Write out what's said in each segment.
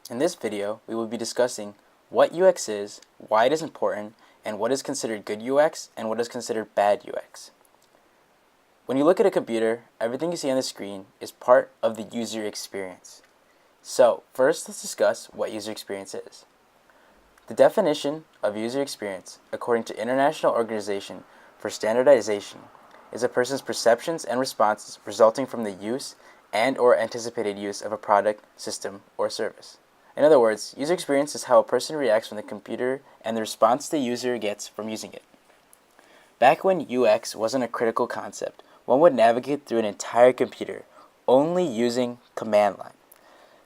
In this video, we will be discussing what UX is, why it is important, and what is considered good UX and what is considered bad UX. When you look at a computer, everything you see on the screen is part of the user experience. So, first let's discuss what user experience is. The definition of user experience, according to International Organization for Standardization, is a person's perceptions and responses resulting from the use and/or anticipated use of a product, system, or service. In other words, user experience is how a person reacts from the computer and the response the user gets from using it. Back when UX wasn't a critical concept, one would navigate through an entire computer only using command line.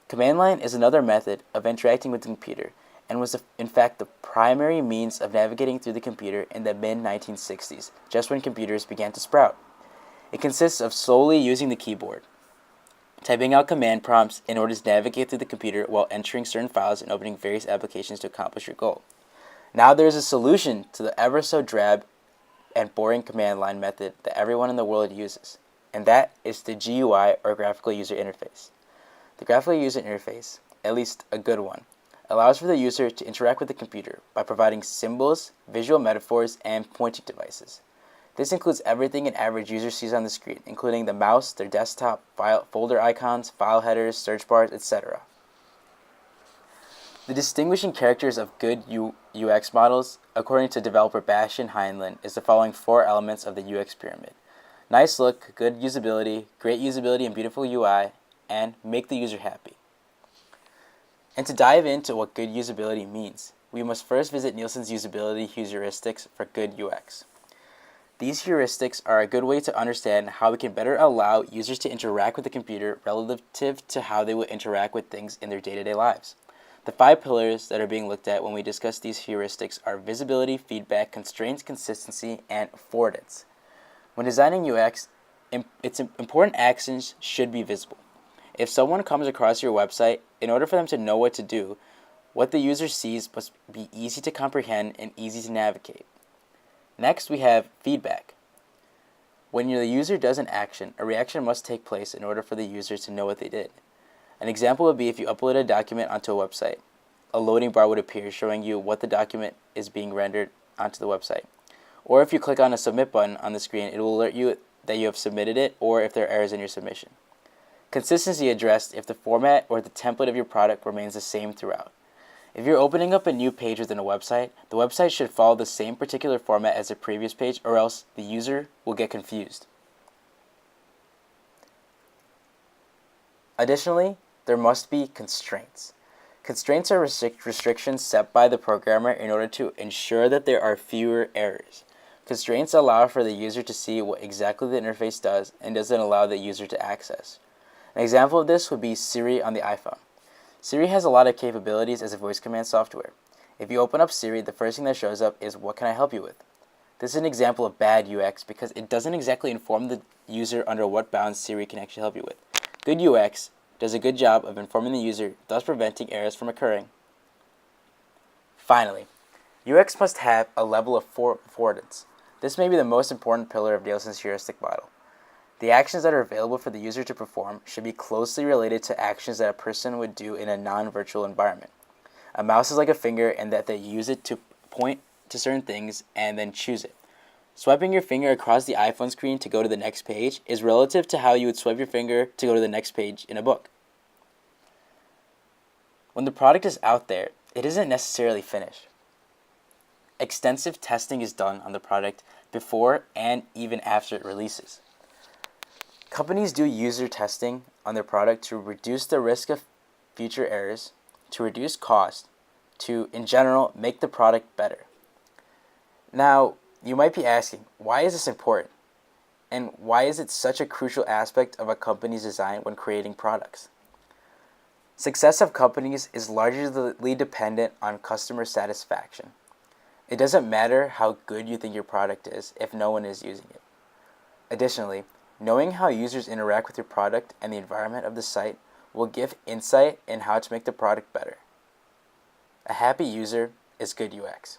Command line is another method of interacting with the computer and was in fact the primary means of navigating through the computer in the mid-1960s, just when computers began to sprout. It consists of solely using the keyboard, typing out command prompts in order to navigate through the computer while entering certain files and opening various applications to accomplish your goal. Now there is a solution to the ever so drab and boring command line method that everyone in the world uses, and that is the GUI, or Graphical User Interface. The Graphical User Interface, at least a good one, allows for the user to interact with the computer by providing symbols, visual metaphors, and pointing devices. This includes everything an average user sees on the screen, including the mouse, their desktop, folder icons, file headers, search bars, etc. The distinguishing characters of good UX models, according to developer Bastian Heinlein, is the following four elements of the UX pyramid: nice look, good usability, great usability and beautiful UI, and make the user happy. And to dive into what good usability means, we must first visit Nielsen's Usability Heuristics for good UX. These heuristics are a good way to understand how we can better allow users to interact with the computer relative to how they would interact with things in their day-to-day lives. The 5 pillars that are being looked at when we discuss these heuristics are visibility, feedback, constraints, consistency, and affordance. When designing UX, its important actions should be visible. If someone comes across your website, in order for them to know what to do, what the user sees must be easy to comprehend and easy to navigate. Next, we have feedback. When the user does an action, a reaction must take place in order for the user to know what they did. An example would be if you upload a document onto a website. A loading bar would appear showing you what the document is being rendered onto the website. Or if you click on a submit button on the screen, it will alert you that you have submitted it or if there are errors in your submission. Consistency addressed if the format or the template of your product remains the same throughout. If you're opening up a new page within a website, the website should follow the same particular format as the previous page, or else the user will get confused. Additionally, there must be constraints. Constraints are restrictions set by the programmer in order to ensure that there are fewer errors. Constraints allow for the user to see what exactly the interface does and doesn't allow the user to access. An example of this would be Siri on the iPhone. Siri has a lot of capabilities as a voice command software. If you open up Siri, the first thing that shows up is "What can I help you with?" This is an example of bad UX because it doesn't exactly inform the user under what bounds Siri can actually help you with. Good UX does a good job of informing the user, thus preventing errors from occurring. Finally, UX must have a level of affordance. This may be the most important pillar of Nielsen's heuristic model. The actions that are available for the user to perform should be closely related to actions that a person would do in a non-virtual environment. A mouse is like a finger in that they use it to point to certain things and then choose it. Swiping your finger across the iPhone screen to go to the next page is relative to how you would swipe your finger to go to the next page in a book. When the product is out there, it isn't necessarily finished. Extensive testing is done on the product before and even after it releases. Companies do user testing on their product to reduce the risk of future errors, to reduce cost, to, in general, make the product better. Now, you might be asking, why is this important? And why is it such a crucial aspect of a company's design when creating products? Success of companies is largely dependent on customer satisfaction. It doesn't matter how good you think your product is if no one is using it. Additionally, knowing how users interact with your product and the environment of the site will give insight in how to make the product better. A happy user is good UX.